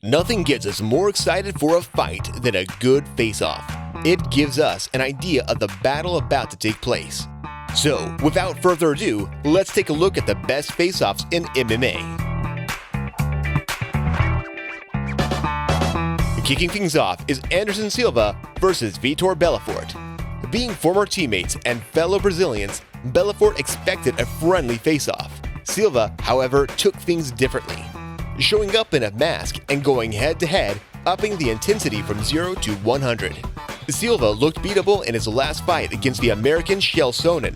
Nothing gets us more excited for a fight than a good face-off. It gives us an idea of the battle about to take place. So, without further ado, let's take a look at the best face-offs in MMA. Kicking things off is Anderson Silva versus Vitor Belfort. Being former teammates and fellow Brazilians, Belfort expected a friendly face-off. Silva, however, took things differently, showing up in a mask and going head-to-head, upping the intensity from 0 to 100. Silva looked beatable in his last fight against the American Chael Sonnen,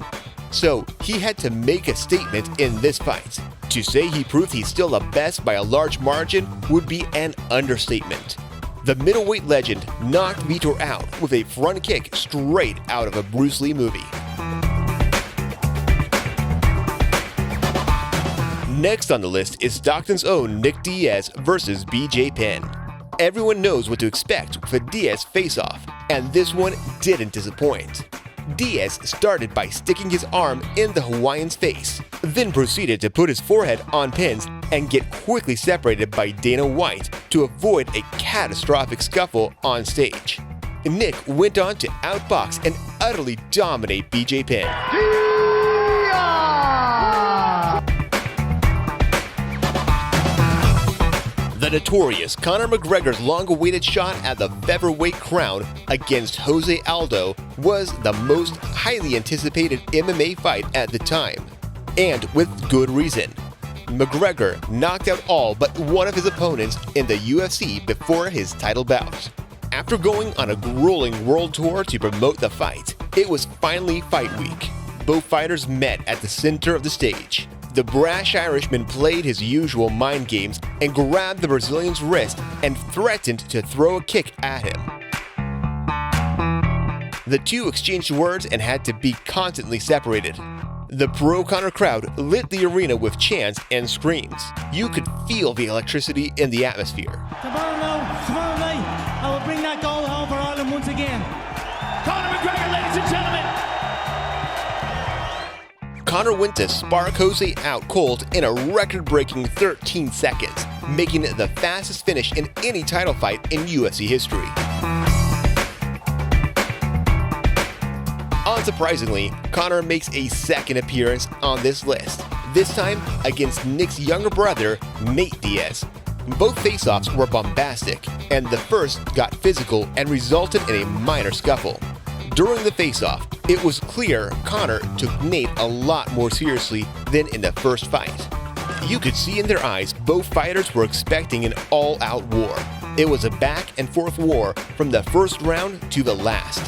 so he had to make a statement in this fight. To say he proved he's still the best by a large margin would be an understatement. The middleweight legend knocked Vitor out with a front kick straight out of a Bruce Lee movie. Next on the list is Stockton's own Nick Diaz versus BJ Penn. Everyone knows what to expect with a Diaz face-off, and this one didn't disappoint. Diaz started by sticking his arm in the Hawaiian's face, then proceeded to put his forehead on Penn's and get quickly separated by Dana White to avoid a catastrophic scuffle on stage. Nick went on to outbox and utterly dominate BJ Penn. The notorious Conor McGregor's long-awaited shot at the featherweight crown against Jose Aldo was the most highly anticipated MMA fight at the time, and with good reason. McGregor knocked out all but one of his opponents in the UFC before his title bout. After going on a grueling world tour to promote the fight, it was finally fight week. Both fighters met at the center of the stage. The brash Irishman played his usual mind games and grabbed the Brazilian's wrist and threatened to throw a kick at him. The two exchanged words and had to be constantly separated. The pro-Conor crowd lit the arena with chants and screams. You could feel the electricity in the atmosphere. Tomorrow night, I will bring that goal home for Ireland once again. Conor McGregor, ladies and gentlemen. Conor went to spark Jose out cold in a record-breaking 13 seconds, making it the fastest finish in any title fight in UFC history. Unsurprisingly, Conor makes a second appearance on this list, this time against Nick's younger brother, Nate Diaz. Both face-offs were bombastic, and the first got physical and resulted in a minor scuffle. During the face-off, it was clear Conor took Nate a lot more seriously than in the first fight. You could see in their eyes both fighters were expecting an all-out war. It was a back-and-forth war from the first round to the last.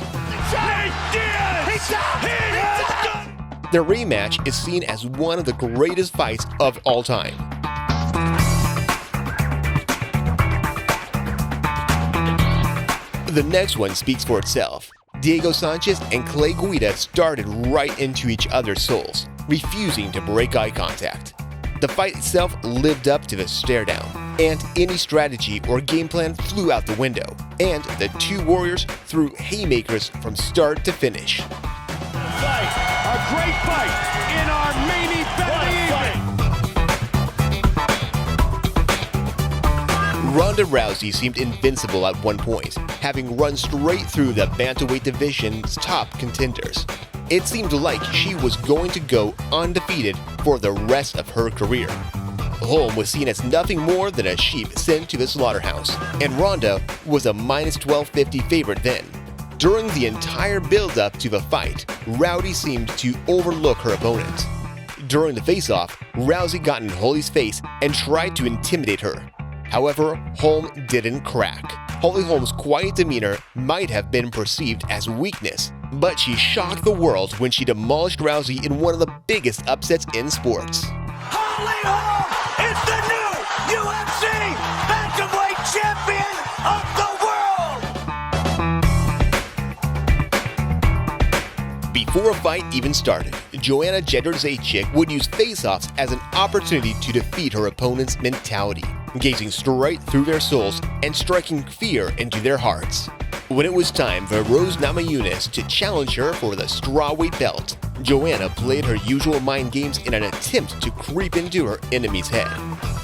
Their rematch is seen as one of the greatest fights of all time. The next one speaks for itself. Diego Sanchez and Clay Guida started right into each other's souls, refusing to break eye contact. The fight itself lived up to the stare-down, and any strategy or game plan flew out the window, and the two warriors threw haymakers from start to finish. A great fight in our main event. Ronda Rousey seemed invincible at one point, having run straight through the bantamweight division's top contenders. It seemed like she was going to go undefeated for the rest of her career. Holm was seen as nothing more than a sheep sent to the slaughterhouse, and Ronda was a minus 1250 favorite then. During the entire build-up to the fight, Rousey seemed to overlook her opponent. During the face-off, Rousey got in Holly's face and tried to intimidate her. However, Holm didn't crack. Holly Holm's quiet demeanor might have been perceived as weakness, but she shocked the world when she demolished Rousey in one of the biggest upsets in sports. Holly Holm is the new UFC bantamweight champion of the world. Before a fight even started, JoannaJedrzejczyk would use face-offs as an opportunity to defeat her opponent's mentality, gazing straight through their souls and striking fear into their hearts. When it was time for Namajunas to challenge her for the strawweight belt, Joanna played her usual mind games in an attempt to creep into her enemy's head.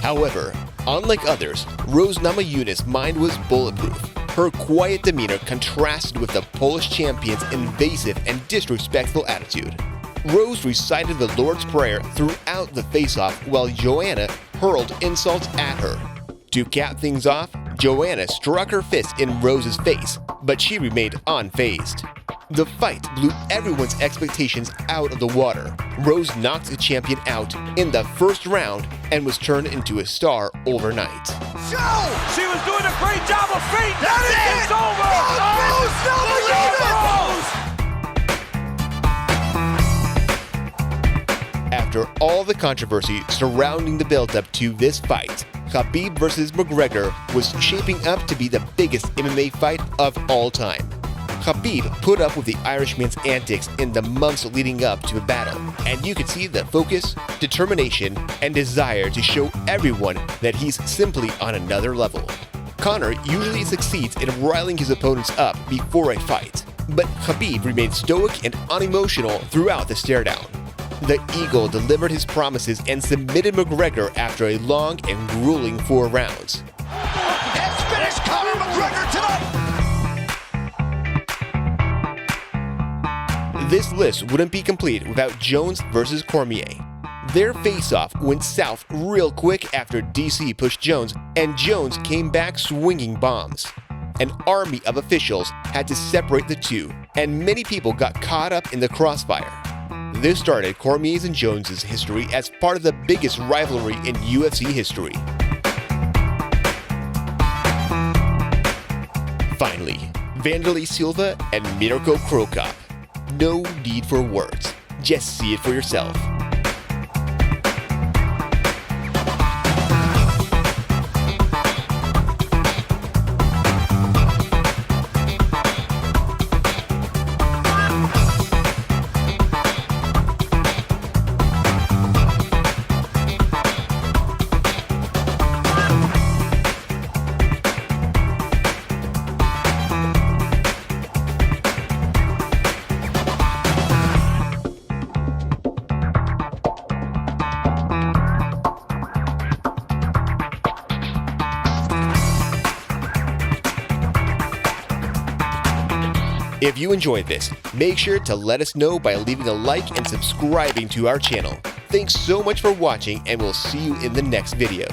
However, Unlike others, Rose Namajunas' mind was bulletproof. Her quiet demeanor contrasted with the Polish champion's invasive and disrespectful attitude. Rose recited the Lord's Prayer throughout the face-off while Joanna hurled insults at her. To cap things off, Joanna struck her fist in Rose's face, but she remained unfazed. The fight blew everyone's expectations out of the water. Rose knocked the champion out in the first round and was turned into a star overnight. She was doing a great job of feet. It's over. After all the controversy surrounding the build-up to this fight, Khabib vs. McGregor was shaping up to be the biggest MMA fight of all time. Khabib put up with the Irishman's antics in the months leading up to the battle, and you could see the focus, determination, and desire to show everyone that he's simply on another level. Conor usually succeeds in riling his opponents up before a fight, but Khabib remained stoic and unemotional throughout the stare-down. The Eagle delivered his promises and submitted McGregor after a long and grueling 4 rounds. Has finished Conor McGregor tonight. This list wouldn't be complete without Jones vs. Cormier. Their face-off went south real quick after DC pushed Jones, and Jones came back swinging bombs. An army of officials had to separate the two, and many people got caught up in the crossfire. This started Cormier's and Jones's history as part of the biggest rivalry in UFC history. Finally, Wanderlei Silva and Mirko. No need for words, just see it for yourself. If you enjoyed this, make sure to let us know by leaving a like and subscribing to our channel. Thanks so much for watching, and we'll see you in the next video.